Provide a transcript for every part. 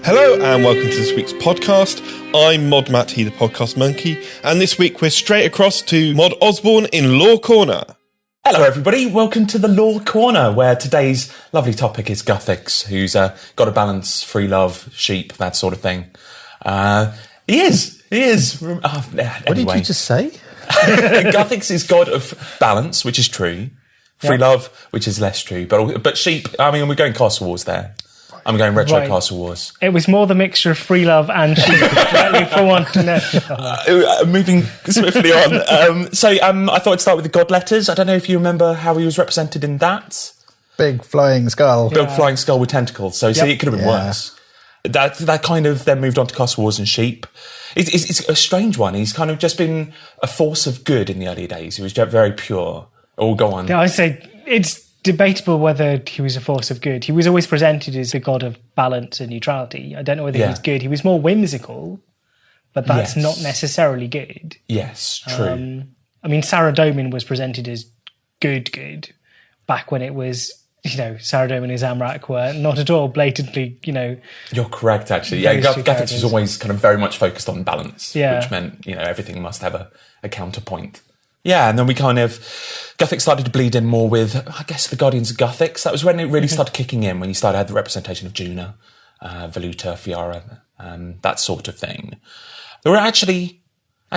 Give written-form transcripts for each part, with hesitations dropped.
Hello and welcome to this week's podcast. I'm Mod Matt, he the podcast monkey, and this week we're straight across to Mod Osborne in Law Corner. Hello everybody, welcome to the Law Corner, where today's lovely topic is Gothics, who's got to balance free love, sheep, that sort of thing. He is. Anyway. What did you just say? Gothics is god of balance, which is true. Free love, which is less true. But sheep, I mean, we're going Castle Wars there. I'm going retro Castle Wars. It was more the mixture of free love and sheep. For one to know. Moving swiftly on. I thought I'd start with the god letters. I don't know if you remember how he was represented in that. Big flying skull. Big flying skull with tentacles. So see, it could have been worse. That kind of then moved on to Castle Wars and sheep. It's a strange one. He's kind of just been a force of good in the early days. He was very pure. Oh, go on. Yeah, I say it's debatable whether he was a force of good. He was always presented as the god of balance and neutrality. I don't know whether he was good. He was more whimsical, but that's not necessarily good. Yes, true. I mean, Saradomin was presented as good back when it was, Saradomin and Zamrak were not at all blatantly, You're correct, actually. Yeah, Gothics was always kind of very much focused on balance, which meant, everything must have a counterpoint. Yeah, and then Gothic started to bleed in more with, I guess, the Guardians of Gothics. That was when it really started kicking in, when you started to have the representation of Juna, Valuta, Fiara, that sort of thing. There were actually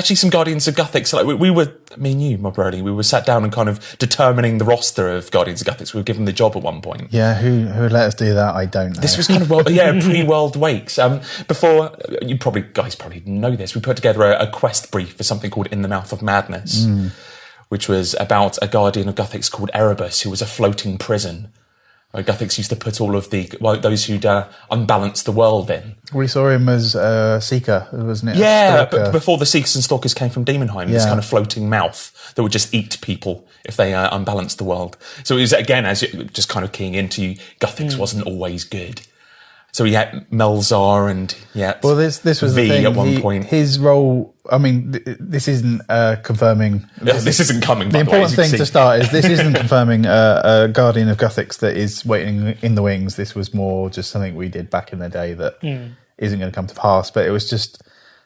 some Guardians of Gothics. Like we were, me and you, my brody, we were sat down and kind of determining the roster of Guardians of Gothics. We were given the job at one point. Yeah, who let us do that? I don't know. This was kind of pre-World Wakes. Before, guys probably know this. We put together a quest brief for something called In the Mouth of Madness, which was about a Guardian of Gothics called Erebus, who was a floating prison. Gothics used to put all of those who'd unbalanced the world in. We saw him as Seeker, wasn't it? Yeah, but before the Seekers and Stalkers came from Demonheim, this kind of floating mouth that would just eat people if they unbalanced the world. So it was, again, as just kind of keying into Gothics wasn't always good. So we had Melzar and Well, this was V the thing. At one point. His role. I mean, this isn't confirming. This isn't coming. The important thing to start is this isn't confirming a Guardian of Gothics that is waiting in the wings. This was more just something we did back in the day that isn't going to come to pass. But it was just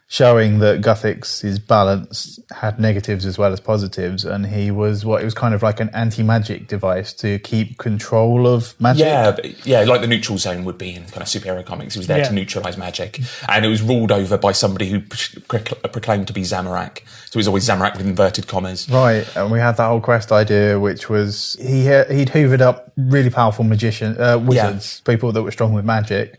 showing that Gothics' balance had negatives as well as positives, and he was kind of like an anti-magic device to keep control of magic. Yeah, like the neutral zone would be in kind of superhero comics. He was there to neutralise magic, and it was ruled over by somebody who proclaimed to be Zamorak. So it was always Zamorak with inverted commas. Right, and we had that whole quest idea, which was he'd hoovered up really powerful wizards, people that were strong with magic.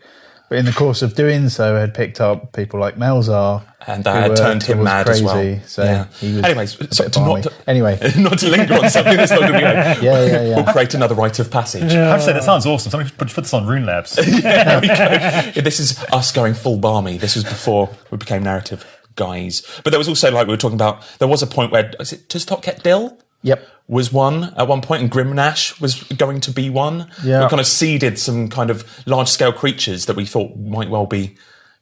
But in the course of doing so, had picked up people like Melzar. And that turned him mad crazy, as well. So he was anyways, not to linger on something that's not going to be Yeah. We'll create another rite of passage. I have to say, that sounds awesome. Somebody put this on Rune Labs. There we go. This is us going full barmy. This was before we became narrative guys. But there was also, like we were talking about, there was a point where, does Tok'et Dil? Yep. Was one at one point, and Grimnash was going to be one. Yeah. We kind of seeded some kind of large-scale creatures that we thought might well be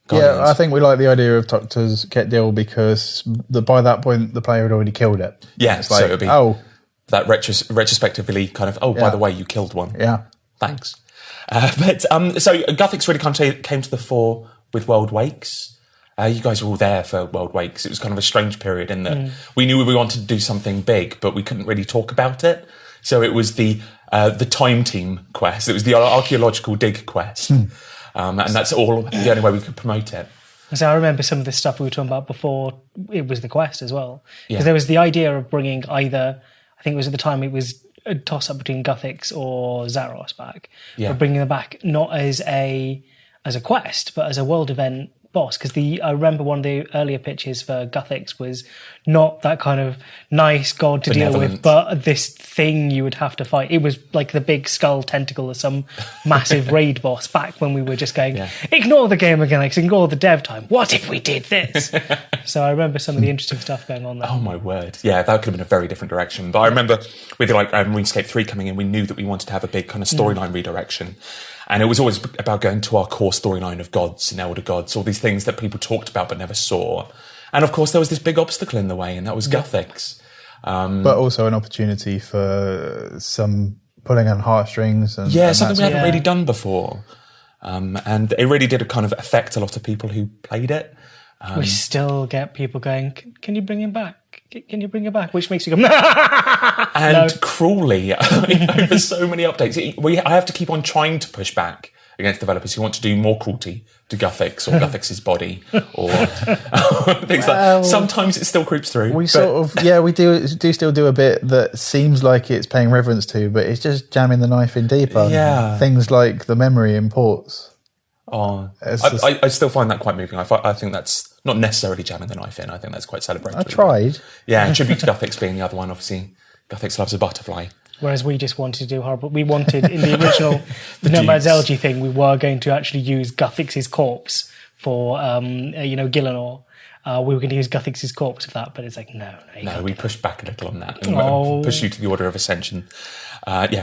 Guardians. Yeah, I think we like the idea of Tok'et Dil because by that point the player had already killed it. Yeah, it's like, so it would be that retrospectively kind of, by the way, you killed one. Yeah. Thanks. So Gothics really came to the fore with World Wakes. You guys were all there for World Wakes. It was kind of a strange period in that we knew we wanted to do something big, but we couldn't really talk about it. So it was the Time Team quest. It was the archaeological dig quest. And that's all the only way we could promote it. So I remember some of the stuff we were talking about before it was the quest as well. Because there was the idea of bringing either, I think it was at the time it was a toss-up between Gothics or Zaros back. But bringing them back not as a quest, but as a world event boss, because I remember one of the earlier pitches for Gothics was not that kind of nice god to deal with, but this thing you would have to fight. It was like the big skull tentacle of some massive raid boss back when we were just going, ignore the game mechanics, ignore the dev time. What if we did this? So I remember some of the interesting stuff going on there. Oh my word. Yeah, that could have been a very different direction. But I remember with RuneScape 3 coming in, we knew that we wanted to have a big kind of storyline redirection. And it was always about going to our core storyline of gods and elder gods, all these things that people talked about but never saw. And of course, there was this big obstacle in the way, and that was Gothics. But also an opportunity for some pulling on heartstrings. And something we haven't really done before. And it really did kind of affect a lot of people who played it. We still get people going, can you bring him back? Can you bring him back? Which makes you go, and cruelly, over so many updates, I have to keep on trying to push back against developers who want to do more cruelty to Gothics or Gothics' body or things like. Sometimes it still creeps through. We do still do a bit that seems like it's paying reverence to, but it's just jamming the knife in deeper. Yeah, things like the memory imports. I still find that quite moving. I think that's not necessarily jamming the knife in. I think that's quite celebratory. I tried. Yeah, tribute to Gothics being the other one. Obviously, Gothics loves a butterfly. Whereas we just wanted to do horrible. We wanted, in the original Nomad's Elegy thing, we were going to actually use Gothics' corpse for, Gillenor. We were going to use Gothics' corpse for that, but it's like, no. We pushed back a little on that and pushed you to the Order of Ascension.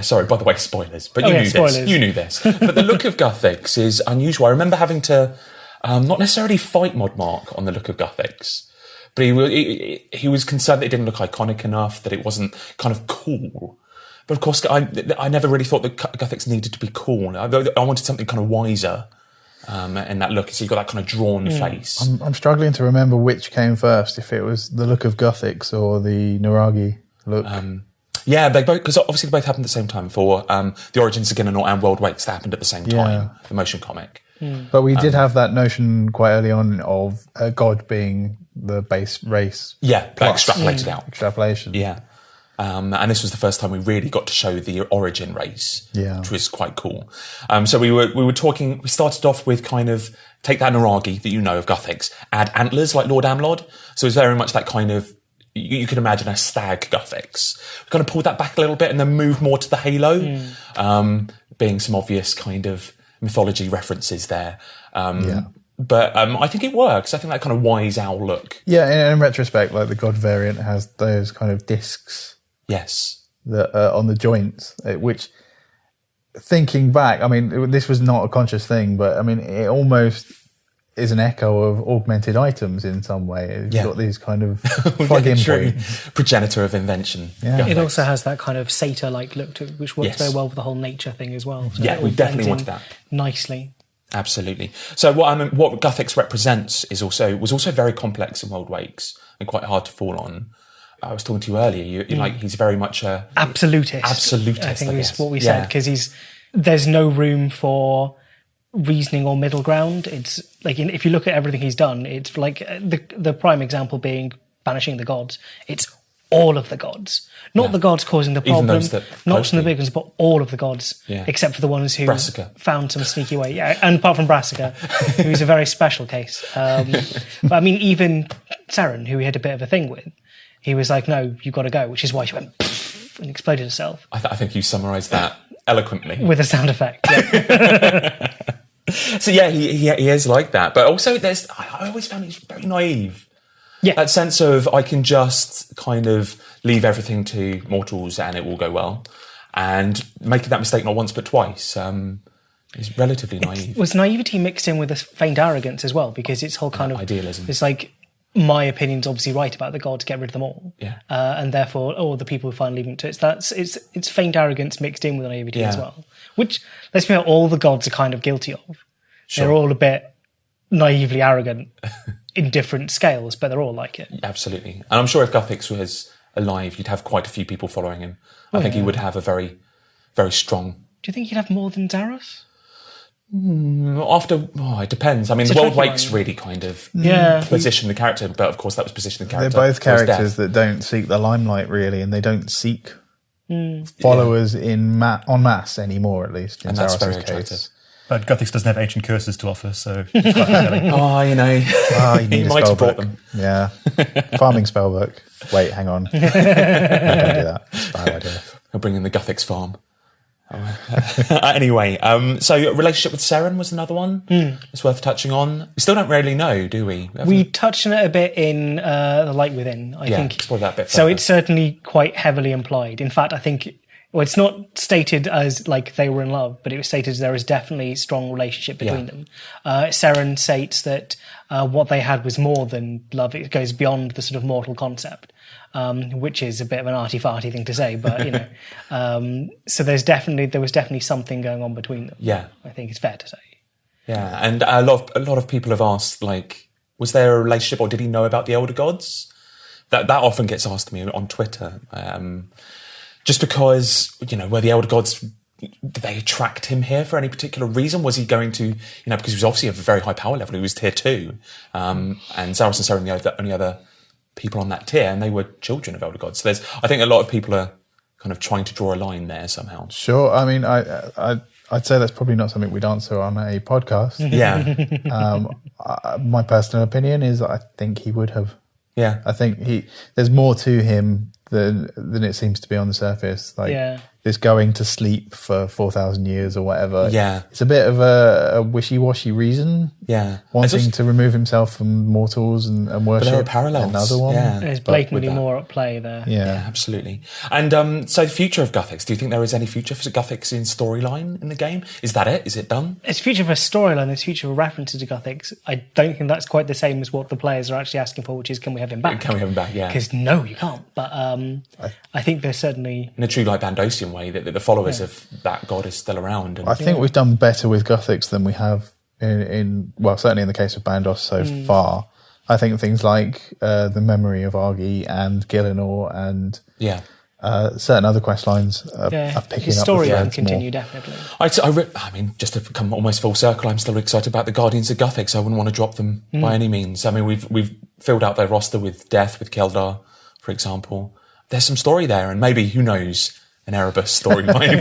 Sorry, by the way, spoilers. But you knew this. You knew this. But the look of Gothics is unusual. I remember having to not necessarily fight Mod Mark on the look of Gothics, but he was concerned that it didn't look iconic enough, that it wasn't kind of cool. But of course, I never really thought that Gothics needed to be cool. I wanted something kind of wiser in that look. So you've got that kind of drawn face. I'm struggling to remember which came first, if it was the look of Gothics or the Nuragi look. They both, because obviously they both happened at the same time for the Origins of Gillenor and World Wakes that happened at the same time, the motion comic. But we did have that notion quite early on of a god being the base race. Yeah, extrapolated out. Extrapolation. Yeah. And this was the first time we really got to show the origin race, which was quite cool. So we were talking, we started off with kind of take that Nuragi that you know of Gothics, add antlers like Lord Amlod. So it's very much that kind of, you could imagine a stag Gothics. We kind of pulled that back a little bit and then moved more to the halo, being some obvious kind of mythology references there. But I think it works. I think that kind of wise owl look. Yeah, in retrospect, like the god variant has those kind of discs. Yes. That on the joints, which, thinking back, I mean, this was not a conscious thing, but I mean, it almost is an echo of augmented items in some way. It's got these kind of plug-in points. Progenitor of invention. Yeah. It also has that kind of satyr-like look to it, which works very well with the whole nature thing as well. So we definitely wanted that. Nicely. Absolutely. So what Gothics represents was also very complex in World Wakes and quite hard to fall on. I was talking to you earlier. He's very much a absolutist. Absolutist, I think is what we said, because there's no room for reasoning or middle ground. It's like if you look at everything he's done, it's like the prime example being banishing the gods. It's all of the gods, not the gods causing the problem, not some of the big ones, but all of the gods, except for the ones who found some sneaky way. Yeah, and apart from Brassica, who's a very special case. But I mean, even Saren, who we had a bit of a thing with. He was like, no, you've got to go, which is why she went and exploded herself. I think you summarised that eloquently. With a sound effect. Yeah. So he is like that. But also I always found he's very naive. Yeah. That sense of I can just kind of leave everything to mortals and it will go well. And making that mistake not once but twice is relatively naive. It was naivety mixed in with a faint arrogance as well, because it's whole kind of... idealism. It's like... my opinion's obviously right about the gods, get rid of them all. Yeah. And therefore, the people who find leaving to it. It's faint arrogance mixed in with naivety as well. Which, let's be honest, all the gods are kind of guilty of. Sure. They're all a bit naively arrogant in different scales, but they're all like it. Absolutely. And I'm sure if Gothics was alive, you'd have quite a few people following him. I think he would have a very, very strong... Do you think he'd have more than Zaros? It depends. I mean, the World Wakes really kind of position the character, but of course that was positioning the character. They're both characters that don't seek the limelight really, and they don't seek followers en masse anymore, at least in Zaros' case. But Gothics doesn't have ancient curses to offer, so it's quite telling. You need a might spell have brought book. them. Yeah. Farming spellbook. Wait, hang on. Don't do that. It's a bad idea. I'll bring in the Gothics farm. Anyway, so relationship with Saren was another one. It's worth touching on. We still don't really know, do we? We touched on it a bit in The Light Within, I think. Explore that a bit further. So it's certainly quite heavily implied. In fact, I think... Well, it's not stated as like they were in love, but it was stated as there is definitely a strong relationship between them. Saren states that what they had was more than love. It goes beyond the sort of mortal concept, which is a bit of an arty-farty thing to say, but you know. So there was definitely something going on between them. Yeah, I think it's fair to say. Yeah, and a lot of people have asked, like, was there a relationship, or did he know about the Elder Gods? That often gets asked to me on Twitter, just because, were the Elder Gods, did they attract him here for any particular reason? Was he going to, because he was obviously of a very high power level, he was tier 2, and Zaros and Seren are the only other people on that tier, and they were children of Elder Gods. So I think a lot of people are kind of trying to draw a line there somehow. Sure, I mean, I'd say that's probably not something we'd answer on a podcast. Yeah. My personal opinion is I think he would have. Yeah. I think there's more to him than it seems to be on the surface. Like this going to sleep for 4,000 years or whatever. Yeah. It's a bit of a wishy-washy reason. Yeah. Wanting to remove himself from mortals and worship. But there are parallels. Another one. Yeah. There's blatantly more at play there. Yeah, absolutely. And so the future of Gothics, do you think there is any future for Gothics in storyline in the game? Is that it? Is it done? It's future for storyline, it's future for references to Gothics. I don't think that's quite the same as what the players are actually asking for, which is, can we have him back? Can we have him back, yeah. Because no, you can't. But I think there's certainly... in a true like Bandosian way, that the followers of that god is still around. And, I think we've done better with Gothics than we have in certainly in the case of Bandos so far. I think things like the memory of Argy and Gielinor and certain other quest lines are picking up the story threads can continue, more. definitely. I mean, just to come almost full circle, I'm still excited about the Guardians of Gothics. I wouldn't want to drop them by any means. I mean, we've filled out their roster with Death, with Keldar, for example. There's some story there, and maybe, who knows, an Erebus storyline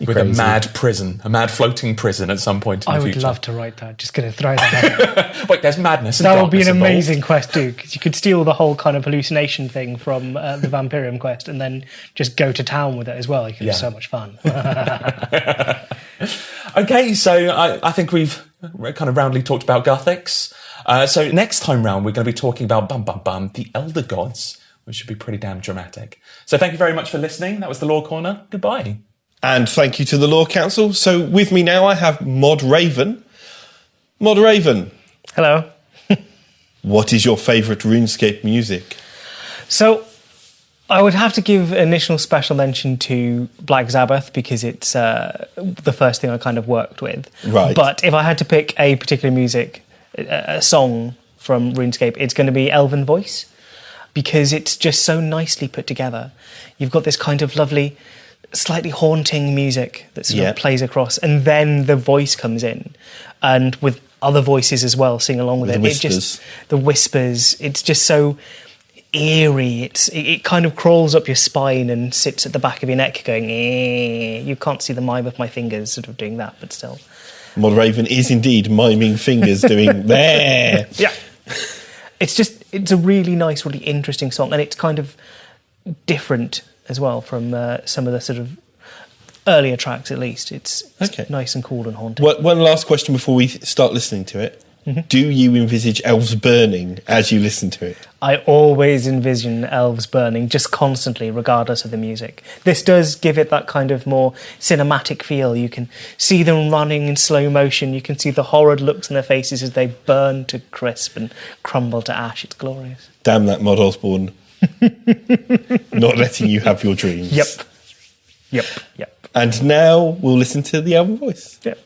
with a mad floating prison at some point in the future. I would love to write that. Just going to throw that out. Wait, there's madness and that would be an darkness amazing involved. quest too, because you could steal the whole kind of hallucination thing from the Vampirium quest and then just go to town with it as well. You could have so much fun. Okay, so I think we've kind of roundly talked about Gothics. So next time round, we're going to be talking about the Elder Gods, which should be pretty damn dramatic. So thank you very much for listening. That was the Lore Corner. Goodbye. And thank you to the Lore Council. So with me now I have Mod Raven. Mod Raven. Hello. What is your favourite RuneScape music? So I would have to give initial special mention to Black Sabbath because it's the first thing I kind of worked with. Right. But if I had to pick a particular music, a song from RuneScape, it's going to be Elven Voice, because it's just so nicely put together. You've got this kind of lovely, slightly haunting music that sort of plays across, and then the voice comes in, and with other voices as well sing along with it. The whispers. It's just so eerie. It kind of crawls up your spine and sits at the back of your neck going, you can't see the mime of my fingers sort of doing that, but still. Mod Raven is indeed miming fingers doing there. Yeah. It's a really nice, really interesting song, and it's kind of different as well from some of the sort of earlier tracks, at least. It's nice and cool and haunting. One last question before we start listening to it. Mm-hmm. Do you envisage elves burning as you listen to it? I always envision elves burning, just constantly, regardless of the music. This does give it that kind of more cinematic feel. You can see them running in slow motion. You can see the horrid looks in their faces as they burn to crisp and crumble to ash. It's glorious. Damn that Mod Osborne. Not letting you have your dreams. Yep. And now we'll listen to the Elven Voice. Yep.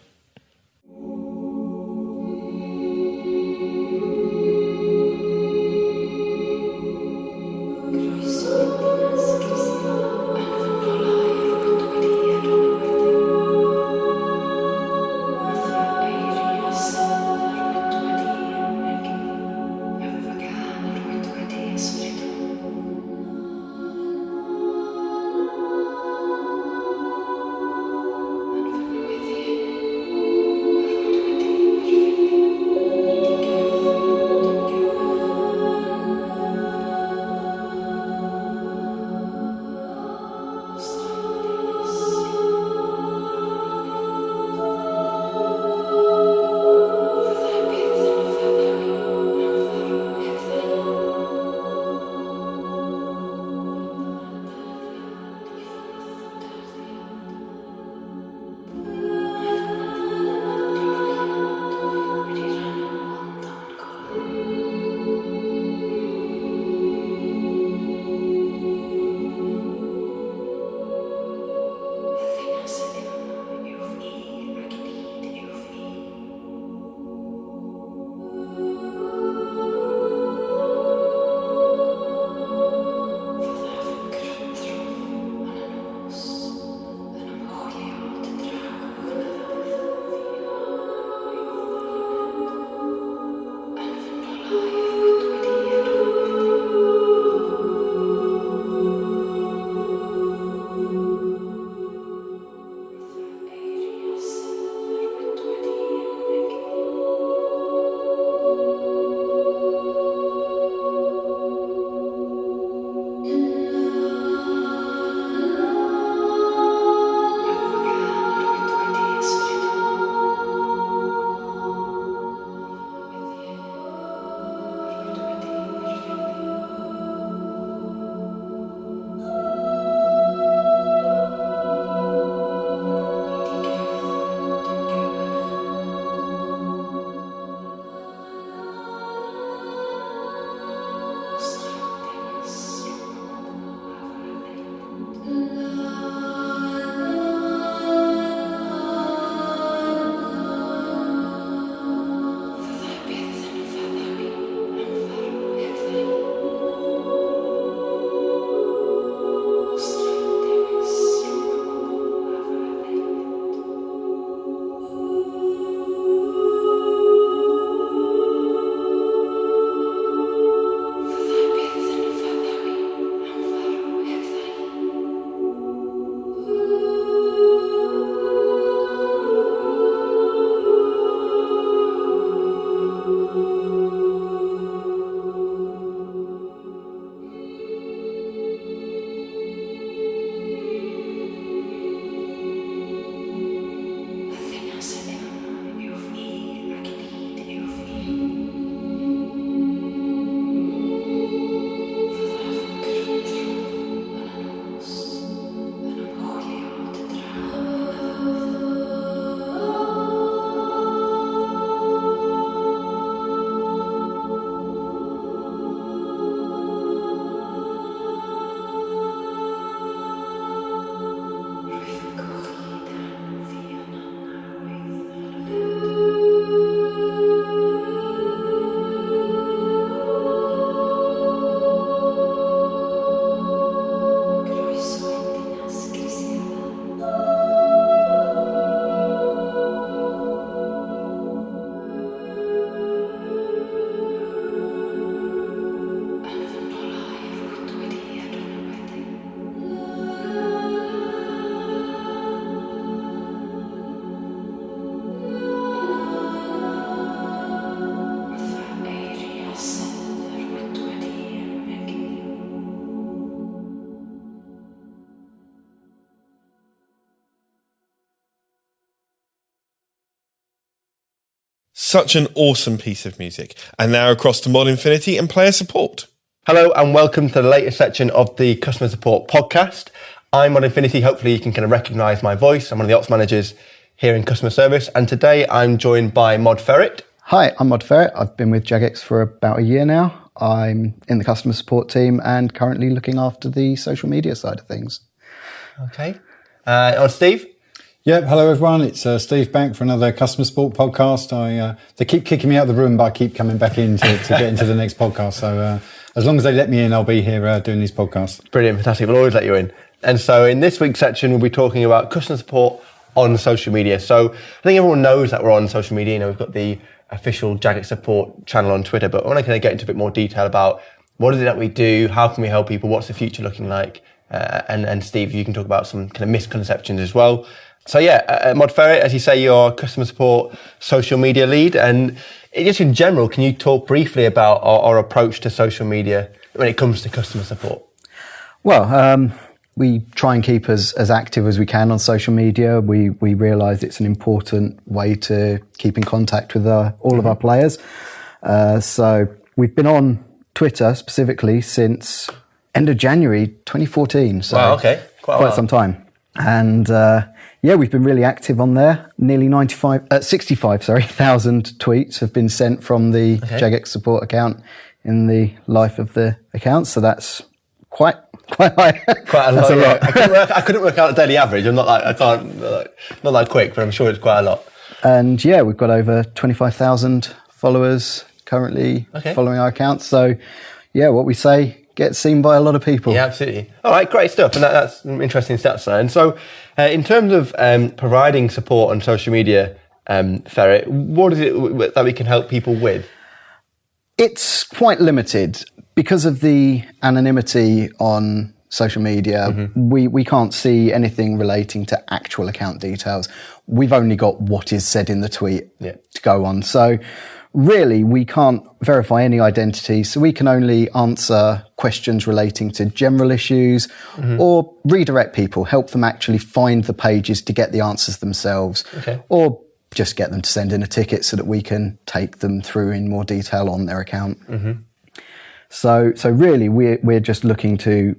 Such an awesome piece of music. And now across to Mod Infinity and player support. Hello and welcome to the latest section of the Customer Support Podcast. I'm Mod Infinity. Hopefully you can kind of recognise my voice. I'm one of the ops managers here in customer service. And today I'm joined by Mod Ferret. Hi, I'm Mod Ferret. I've been with Jagex for about a year now. I'm in the customer support team and currently looking after the social media side of things. Okay. On Steve? Yep, hello everyone. It's Steve back for another customer support podcast. They keep kicking me out of the room, but I keep coming back in to get into the next podcast. So as long as they let me in, I'll be here doing these podcasts. Brilliant, fantastic. We'll always let you in. And so in this week's section, we'll be talking about customer support on social media. So I think everyone knows that we're on social media. You know, we've got the official Jagex support channel on Twitter, but I want to kind of get into a bit more detail about what is it that we do, how can we help people, what's the future looking like, and Steve, you can talk about some kind of misconceptions as well. So yeah, Mod Ferret, as you say, you're customer support social media lead, and just in general, can you talk briefly about our approach to social media when it comes to customer support? Well, we try and keep as active as we can on social media. We realise it's an important way to keep in contact with all of our players. So we've been on Twitter specifically since end of January 2014. So wow, okay. Quite some time. And we've been really active on there. Nearly 65,000 tweets have been sent from the Jagex support account in the life of the account. So that's quite high. Quite a lot. I couldn't work out the daily average. Not that quick, but I'm sure it's quite a lot. And we've got over 25,000 followers currently following our account. So what we say gets seen by a lot of people. Yeah, absolutely. All right, great stuff. And that's some interesting stats there. And so in terms of providing support on social media, Ferret, what is it that we can help people with? It's quite limited. Because of the anonymity on social media, we can't see anything relating to actual account details. We've only got what is said in the tweet to go on. So really, we can't verify any identity, so we can only answer questions relating to general issues or redirect people, help them actually find the pages to get the answers themselves, or just get them to send in a ticket so that we can take them through in more detail on their account. So really, we're just looking to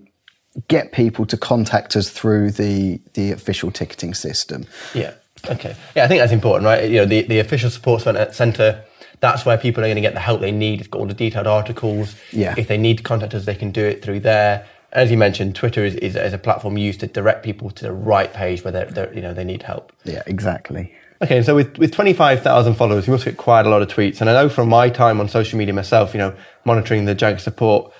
get people to contact us through the official ticketing system. Yeah. Okay. Yeah, I think that's important, right? You know, the official support centre, that's where people are going to get the help they need. It's got all the detailed articles. Yeah. If they need to contact us, they can do it through there. As you mentioned, Twitter is a platform used to direct people to the right page where they need help. Yeah, exactly. Okay, so with 25,000 followers, you must get quite a lot of tweets. And I know from my time on social media myself, monitoring the Jagex support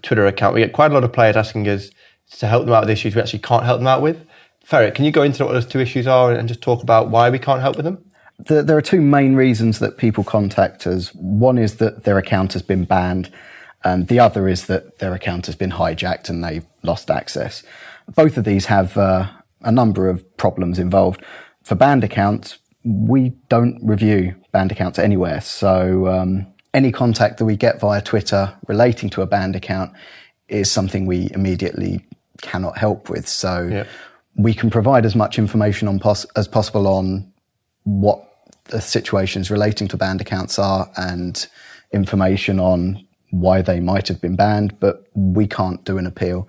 Twitter account, we get quite a lot of players asking us to help them out with issues we actually can't help them out with. Ferret, can you go into what those two issues are and just talk about why we can't help with them? There are two main reasons that people contact us. One is that their account has been banned, and the other is that their account has been hijacked and they've lost access. Both of these have a number of problems involved. For banned accounts, we don't review banned accounts anywhere. So any contact that we get via Twitter relating to a banned account is something we immediately cannot help with. So we can provide as much information as possible on what the situations relating to banned accounts are and information on why they might have been banned, but we can't do an appeal.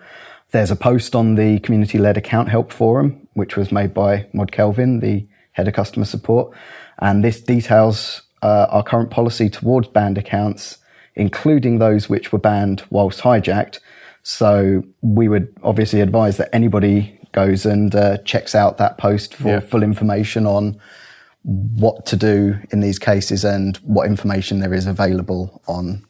There's a post on the community-led account help forum, which was made by Mod Kelvin, the head of customer support, and this details our current policy towards banned accounts, including those which were banned whilst hijacked. So we would obviously advise that anybody goes and checks out that post for full information on what to do in these cases and what information there is available on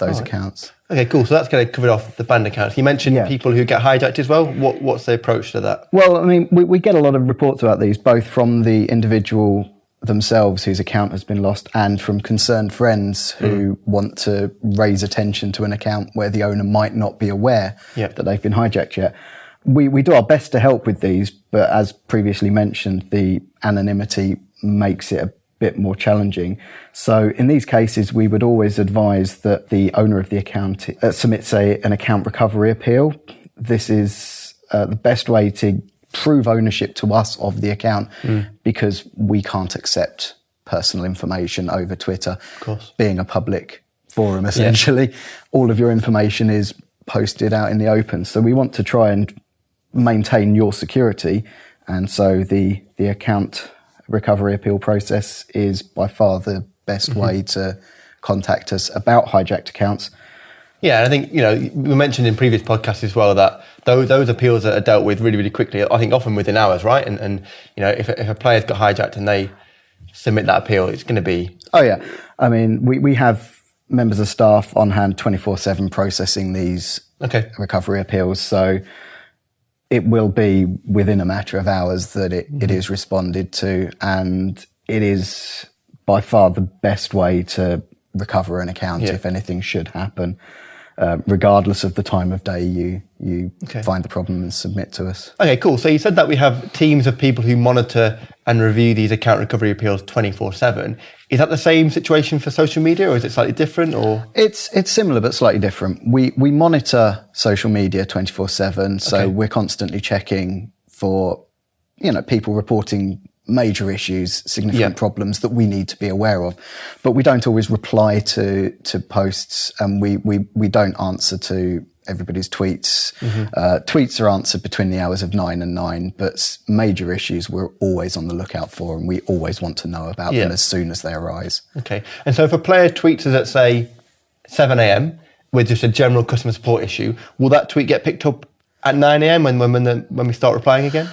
those accounts. Okay, cool. So that's going to cover off the banned accounts. You mentioned people who get hijacked as well. What's the approach to that? Well, I mean, we get a lot of reports about these, both from the individual themselves whose account has been lost and from concerned friends who want to raise attention to an account where the owner might not be aware that they've been hijacked yet. We do our best to help with these, but as previously mentioned, the anonymity makes it a bit more challenging. So in these cases, we would always advise that the owner of the account submits an account recovery appeal. This is the best way to prove ownership to us of the account because we can't accept personal information over Twitter. Of course. Being a public forum, essentially, all of your information is posted out in the open. So we want to try and maintain your security. And so the account recovery appeal process is by far the best way to contact us about hijacked accounts. Yeah, and I think, we mentioned in previous podcasts as well that those appeals are dealt with really, really quickly, I think often within hours, right? And if a player's got hijacked and they submit that appeal, it's going to be... Oh, yeah. I mean, we have members of staff on hand 24/7 processing these recovery appeals. So it will be within a matter of hours that it is responded to. And it is by far the best way to recover an account if anything should happen. Regardless of the time of day you find the problem and submit to us. Okay, cool. So you said that we have teams of people who monitor and review these account recovery appeals 24/7. Is that the same situation for social media, or is it slightly different? Or it's similar but slightly different. We monitor social media 24/7, so we're constantly checking for people reporting major issues, significant problems that we need to be aware of. But we don't always reply to posts, and we don't answer to everybody's tweets. Tweets are answered between the hours of 9 and 9, but major issues we're always on the lookout for, and we always want to know about them as soon as they arise. Okay. And so if a player tweets us at, say, 7 a.m. with just a general customer support issue, will that tweet get picked up at 9 a.m. when we start replying again?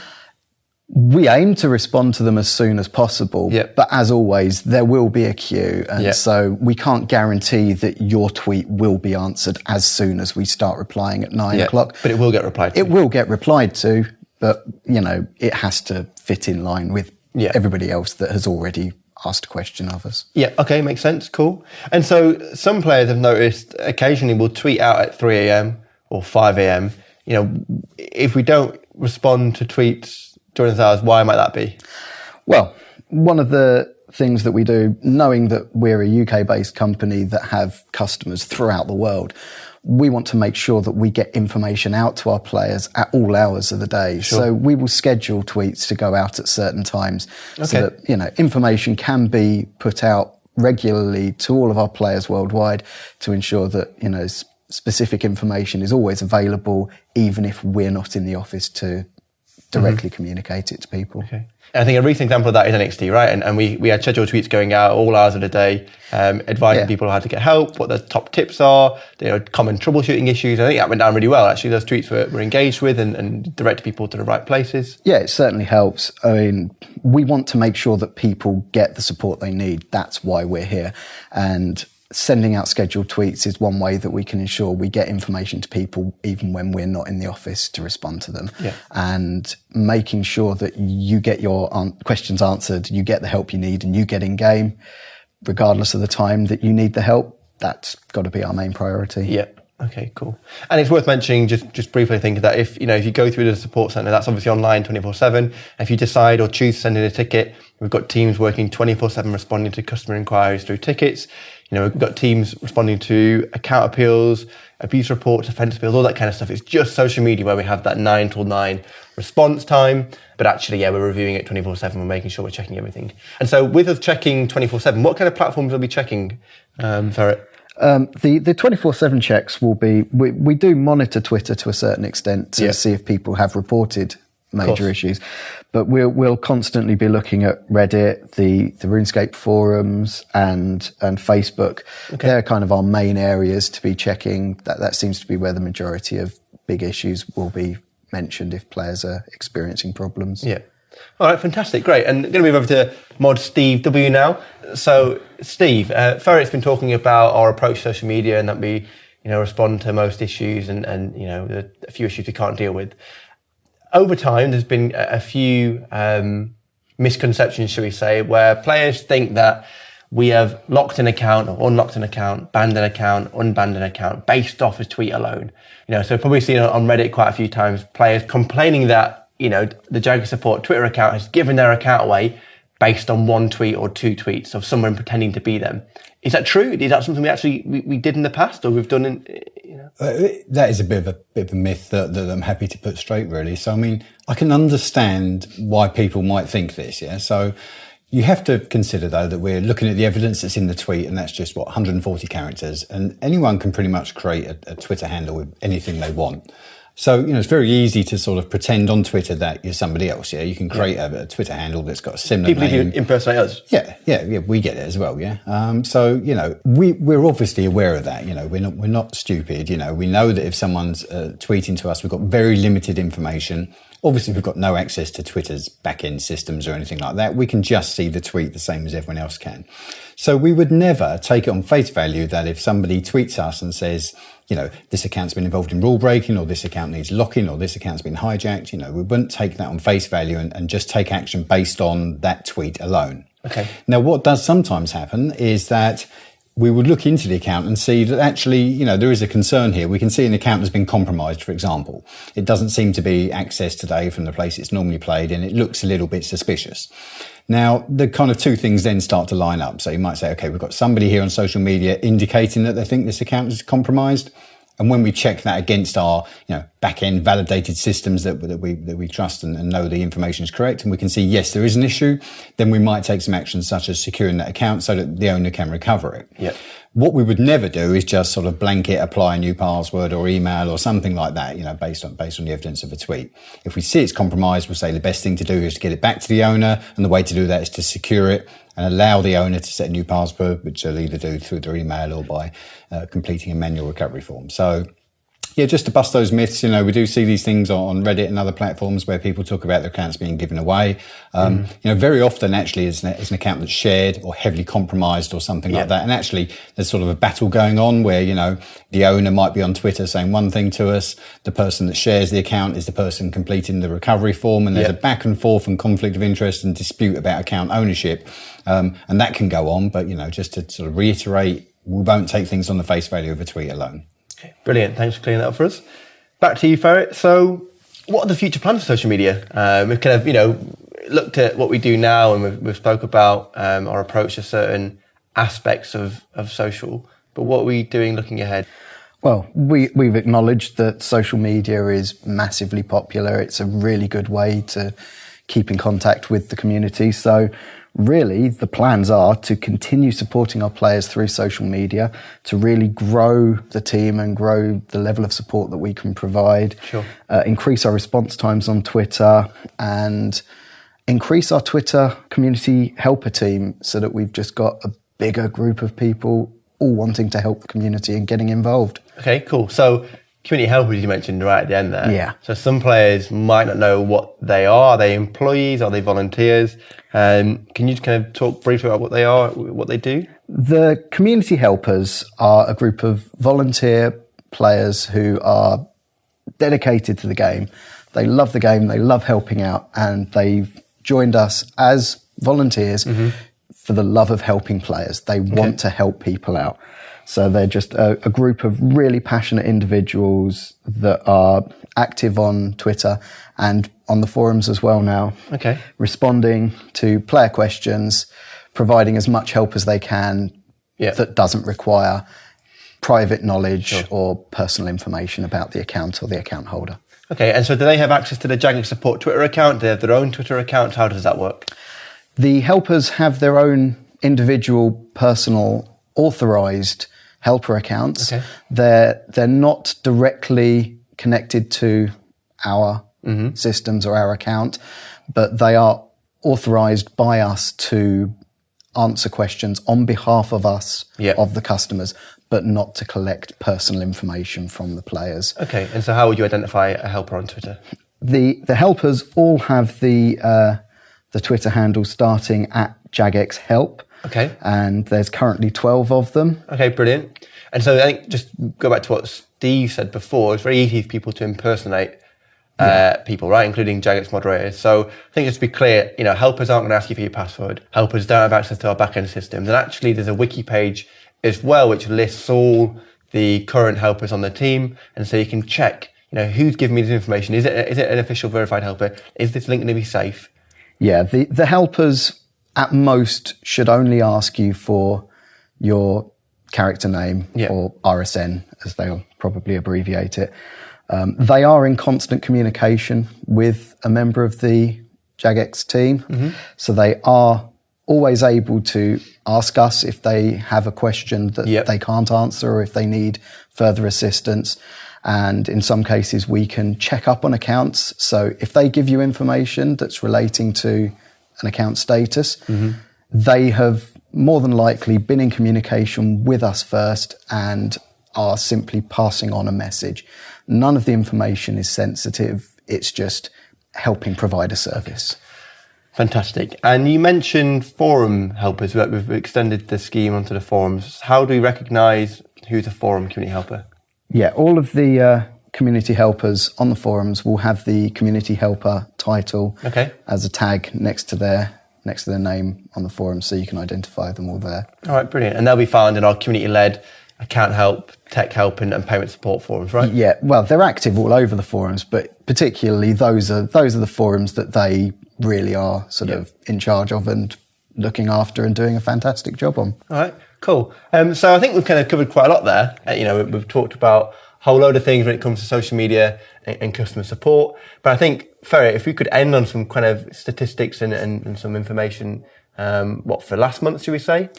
We aim to respond to them as soon as possible, but as always, there will be a queue. And so we can't guarantee that your tweet will be answered as soon as we start replying at 9 o'clock. But it will get replied to. It will get replied to, but, it has to fit in line with everybody else that has already asked a question of us. Yeah, okay, makes sense, cool. And so some players have noticed occasionally will tweet out at 3 a.m. or 5 a.m. If we don't respond to tweets during those hours, why might that be? Well, one of the things that we do, knowing that we're a UK-based company that have customers throughout the world, we want to make sure that we get information out to our players at all hours of the day. Sure. So we will schedule tweets to go out at certain times so that, information can be put out regularly to all of our players worldwide to ensure that, specific information is always available, even if we're not in the office to directly communicate it to people. Okay. I think a recent example of that is NXT, right? And we had scheduled tweets going out all hours of the day, advising people how to get help, what the top tips are, common troubleshooting issues. I think that went down really well, actually. Those tweets were engaged with and directed people to the right places. Yeah, it certainly helps. I mean, we want to make sure that people get the support they need. That's why we're here. And sending out scheduled tweets is one way that we can ensure we get information to people even when we're not in the office to respond to them. Yeah. And making sure that you get your questions answered, you get the help you need, and you get in game, regardless of the time that you need the help. That's got to be our main priority. Yeah. Okay, cool. And it's worth mentioning, just briefly, I think, that if you go through the support centre, that's obviously online 24/7. If you decide or choose to send in a ticket, we've got teams working 24/7 responding to customer inquiries through tickets. We've got teams responding to account appeals, abuse reports, offence appeals, all that kind of stuff. It's just social media where we have that 9 till 9 response time. But actually, we're reviewing it 24/7. We're making sure we're checking everything. And so with us checking 24/7, what kind of platforms are we checking, Ferret? The 24/7 checks will be, we do monitor Twitter to a certain extent to see if people have reported major issues, but we'll constantly be looking at Reddit, the RuneScape forums and Facebook. Okay. They're kind of our main areas to be checking. That seems to be where the majority of big issues will be mentioned if players are experiencing problems. Yeah. All right, fantastic, great. And I'm going to move over to Mod Steve W now. So, Steve, Ferret's been talking about our approach to social media and that we, respond to most issues and a few issues we can't deal with. Over time, there's been a few misconceptions, shall we say, where players think that we have locked an account or unlocked an account, banned an account, unbanned an account based off a tweet alone. So probably seen on Reddit quite a few times players complaining that the Jagged Support Twitter account has given their account away based on one tweet or two tweets of someone pretending to be them. Is that true? Is that something we did in the past, or we've done that is a bit of a myth that I'm happy to put straight, really. So, I mean, I can understand why people might think this, yeah? So, You have to consider, though, that we're looking at the evidence that's in the tweet, and that's just, 140 characters. And anyone can pretty much create a Twitter handle with anything they want. So, it's very easy to sort of pretend on Twitter that you're somebody else, yeah? You can create a Twitter handle that's got a similar name. People impersonate us. Yeah, we get it as well, yeah? We're obviously aware of that, we're not stupid, we know that if someone's tweeting to us, we've got very limited information. Obviously, we've got no access to Twitter's back-end systems or anything like that. We can just see the tweet the same as everyone else can. So we would never take it on face value that if somebody tweets us and says, this account's been involved in rule breaking, or this account needs locking, or this account's been hijacked, we wouldn't take that on face value and just take action based on that tweet alone. Okay. Now, what does sometimes happen is that we would look into the account and see that actually, there is a concern here. We can see an account has been compromised, for example. It doesn't seem to be accessed today from the place it's normally played, and it looks a little bit suspicious. Now, the kind of two things then start to line up. So you might say, okay, we've got somebody here on social media indicating that they think this account is compromised. And when we check that against our, back-end validated systems that we trust and know the information is correct, and we can see, yes, there is an issue, then we might take some action such as securing that account so that the owner can recover it. Yep. What we would never do is just sort of blanket apply a new password or email or something like that, based on the evidence of a tweet. If we see it's compromised, we'll say the best thing to do is to get it back to the owner, and the way to do that is to secure it and allow the owner to set a new password, which they'll either do through their email or by completing a manual recovery form. So, yeah, just to bust those myths, we do see these things on Reddit and other platforms where people talk about their accounts being given away. Very often actually it's an account that's shared or heavily compromised or something like that. And actually there's sort of a battle going on where, the owner might be on Twitter saying one thing to us. The person that shares the account is the person completing the recovery form. And there's a back and forth and conflict of interest and dispute about account ownership. And that can go on. But, just to sort of reiterate, we won't take things on the face value of a tweet alone. Okay, brilliant. Thanks for clearing that up for us. Back to you, Ferret. So what are the future plans for social media? We've kind of, looked at what we do now, and we've spoke about our approach to certain aspects of social. But what are we doing looking ahead? Well, we've acknowledged that social media is massively popular. It's a really good way to keep in contact with the community. So really, the plans are to continue supporting our players through social media, to really grow the team and grow the level of support that we can provide, increase our response times on Twitter, and increase our Twitter community helper team so that we've just got a bigger group of people all wanting to help the community and getting involved. Okay, cool. So community helpers you mentioned right at the end there. Yeah. So some players might not know what they are. Are they employees? Are they volunteers? Can you just kind of talk briefly about what they are, what they do? The community helpers are a group of volunteer players who are dedicated to the game. They love the game, they love helping out, and they've joined us as volunteers for the love of helping players. They want to help people out. So they're just a group of really passionate individuals that are active on Twitter and on the forums as well now. Okay. Responding to player questions, providing as much help as they can that doesn't require private knowledge or personal information about the account or the account holder. Okay, and so do they have access to the Jagex Support Twitter account? Do they have their own Twitter account? How does that work? The helpers have their own individual, personal, authorised helper accounts. Okay. They're not directly connected to our systems or our account, but they are authorised by us to answer questions on behalf of us, of the customers, but not to collect personal information from the players. Okay, and so how would you identify a helper on Twitter? The helpers all have the Twitter handle starting at Jagex Help. Okay. And there's currently 12 of them. Okay, brilliant. And so I think just go back to what Steve said before, it's very easy for people to impersonate people, right, including Jagex moderators. So I think just to be clear, helpers aren't going to ask you for your password. Helpers don't have access to our back-end systems. And actually there's a wiki page as well which lists all the current helpers on the team. And so you can check, who's giving me this information. Is it an official verified helper? Is this link going to be safe? Yeah, the helpers at most should only ask you for your character name or RSN, as they'll probably abbreviate it. They are in constant communication with a member of the Jagex team, so they are always able to ask us if they have a question that they can't answer or if they need further assistance. And in some cases, we can check up on accounts. So if they give you information that's relating to an account status, they have more than likely been in communication with us first and are simply passing on a message. None of the information is sensitive. It's just helping provide a service. Fantastic. And you mentioned forum helpers. We've extended the scheme onto the forums. How do we recognise who's a forum community helper? Yeah, all of the community helpers on the forums will have the community helper title as a tag next to their name on the forum, so you can identify them all there. All right, brilliant. And they'll be found in our community-led account help, tech help, and payment support forums, right? Yeah, well, they're active all over the forums, but particularly those are the forums that they really are sort of in charge of and looking after and doing a fantastic job on. All right, cool. So I think we've kind of covered quite a lot there. We've talked about a whole load of things when it comes to social media and customer support. But I think, Ferret, if we could end on some kind of statistics and some information, for last month, should we say?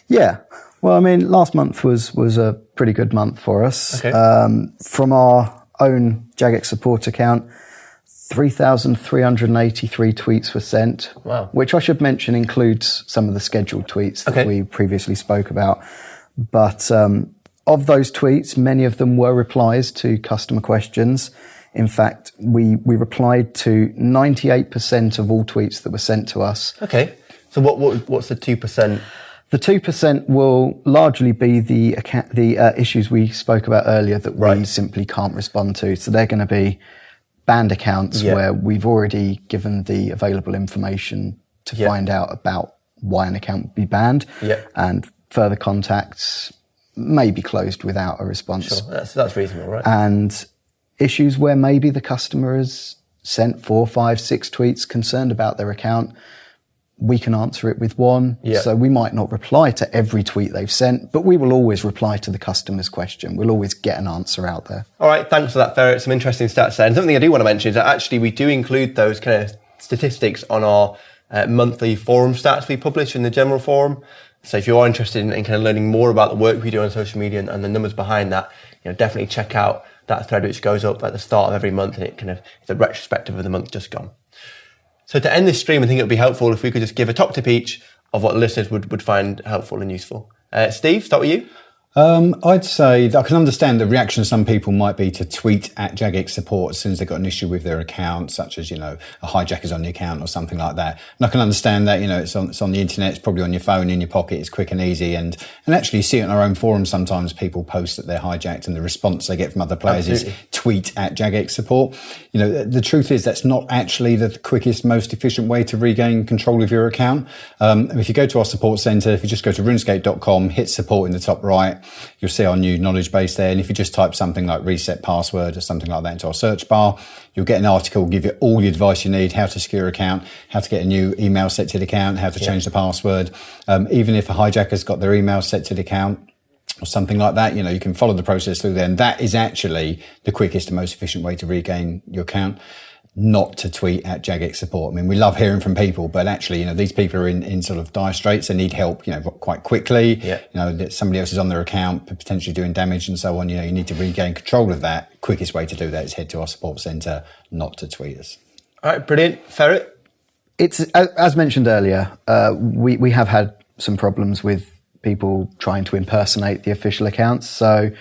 Yeah. Well, I mean, last month was a pretty good month for us. Okay. From our own Jagex support account, 3,383 tweets were sent, which I should mention includes some of the scheduled tweets that we previously spoke about. But of those tweets, many of them were replies to customer questions. In fact, we replied to 98% of all tweets that were sent to us. Okay. So what's the 2%? The 2% will largely be the issues we spoke about earlier that we simply can't respond to. So they're going to be banned accounts where we've already given the available information to find out about why an account would be banned. And further contacts may be closed without a response. Sure, that's reasonable, right? And issues where maybe the customer has sent 4, 5, 6 tweets concerned about their account, we can answer it with one. So we might not reply to every tweet they've sent, but we will always reply to the customer's question. We'll always get an answer out there. All right, thanks for that, Ferret. Some interesting stats there. And something I do want to mention is that actually we do include those kind of statistics on our monthly forum stats we publish in the general forum. So if you are interested in kind of learning more about the work we do on social media and the numbers behind that, definitely check out that thread which goes up at the start of every month, and it's a retrospective of the month just gone. So to end this stream, I think it would be helpful if we could just give a top tip each of what listeners would find helpful and useful. Steve, start with you. I'd say that I can understand the reaction some people might be to tweet at Jagex support as soon as they've got an issue with their account, such as, a hijacker's on the account or something like that. And I can understand that, it's on the internet, it's probably on your phone, in your pocket, it's quick and easy. And actually you see it on our own forums sometimes, people post that they're hijacked and the response they get from other players is tweet at Jagex support. The truth is that's not actually the quickest, most efficient way to regain control of your account. If you go to our support center, if you just go to runescape.com, hit support in the top right, you'll see our new knowledge base there. And if you just type something like reset password or something like that into our search bar, you'll get an article, give you all the advice you need, how to secure your account, how to get a new email set to the account, how to change the password. Even if a hijacker's got their email set to the account or something like that, you can follow the process through there. And that is actually the quickest and most efficient way to regain your account. Not to tweet at Jagex support. I mean, we love hearing from people, but actually, these people are in sort of dire straits. They need help, quite quickly. Somebody else is on their account, potentially doing damage and so on. You need to regain control of that. Quickest way to do that is head to our support centre, not to tweet us. All right, brilliant. Ferret? It's, as mentioned earlier, we have had some problems with people trying to impersonate the official accounts. So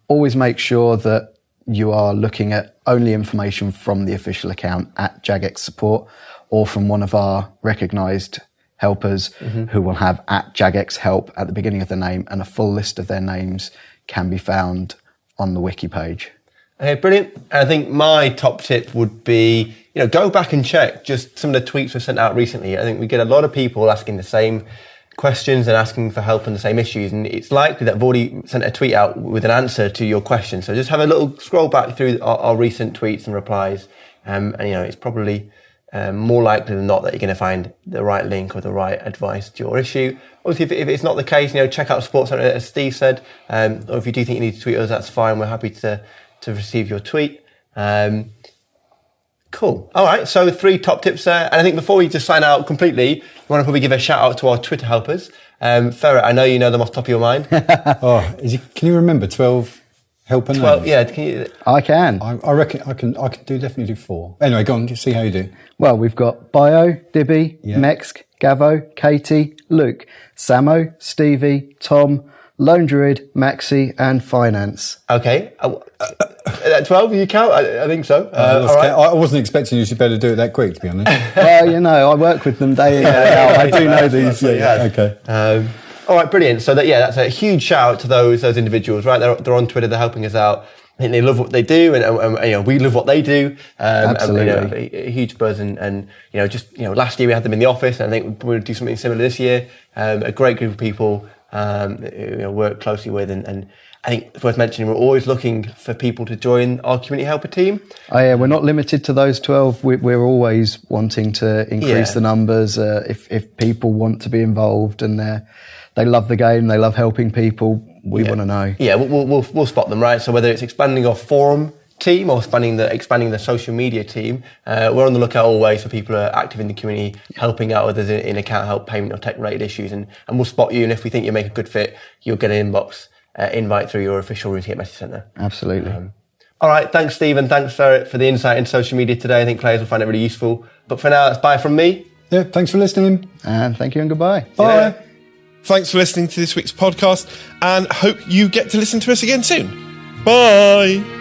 always make sure that you are looking at only information from the official account at Jagex support or from one of our recognised helpers who will have at Jagex help at the beginning of the name, and a full list of their names can be found on the wiki page. Okay, brilliant. And I think my top tip would be, go back and check just some of the tweets we've sent out recently. I think we get a lot of people asking the same questions and asking for help on the same issues, and it's likely that I've already sent a tweet out with an answer to your question. So just have a little scroll back through our recent tweets and replies, and it's probably more likely than not that you're going to find the right link or the right advice to your issue. Obviously, if it's not the case, check out Support Centre, as Steve said, or if you do think you need to tweet us, that's fine. We're happy to receive your tweet. Cool. All right, so 3 top tips there. And I think before we just sign out completely, we want to probably give a shout out to our Twitter helpers. Ferret, I know you know them off the top of your mind. Can you remember 12 helper 12, names? yeah. Can you? I can. I reckon I can definitely do 4. Anyway, go on, just see how you do. Well, we've got Bio, Dibby, Mexk, Gavo, Katie, Luke, Samo, Stevie, Tom, Lone Druid, Maxi, and Finance. Okay. 12, you count? I think so. All right. I wasn't expecting you to be able to do it that quick, to be honest. Well, I work with them day in, day out. I do know these. Okay. All right, brilliant. So that's a huge shout out to those individuals, right? They're on Twitter, they're helping us out. I think they love what they do, and we love what they do. Absolutely, a huge buzz, and last year we had them in the office, and I think we'll do something similar this year. A great group of people who work closely with, and I think it's worth mentioning we're always looking for people to join our community helper team. Oh yeah, we're not limited to those 12. We're always wanting to increase the numbers. If people want to be involved and they love the game, they love helping people, we want to know. Yeah, we'll spot them, right? So whether it's expanding our forum team or expanding the social media team, we're on the lookout always for people who are active in the community, helping out others in account help, payment or tech related issues, and we'll spot you. And if we think you make a good fit, you'll get an inbox invite through your official RuneScape message centre. Absolutely. All right, thanks Steve, and thanks for the insight into social media today. I think players will find it really useful. But for now, that's bye from me. Yeah, thanks for listening. And thank you and goodbye. Bye. Thanks for listening to this week's podcast, and hope you get to listen to us again soon. Bye.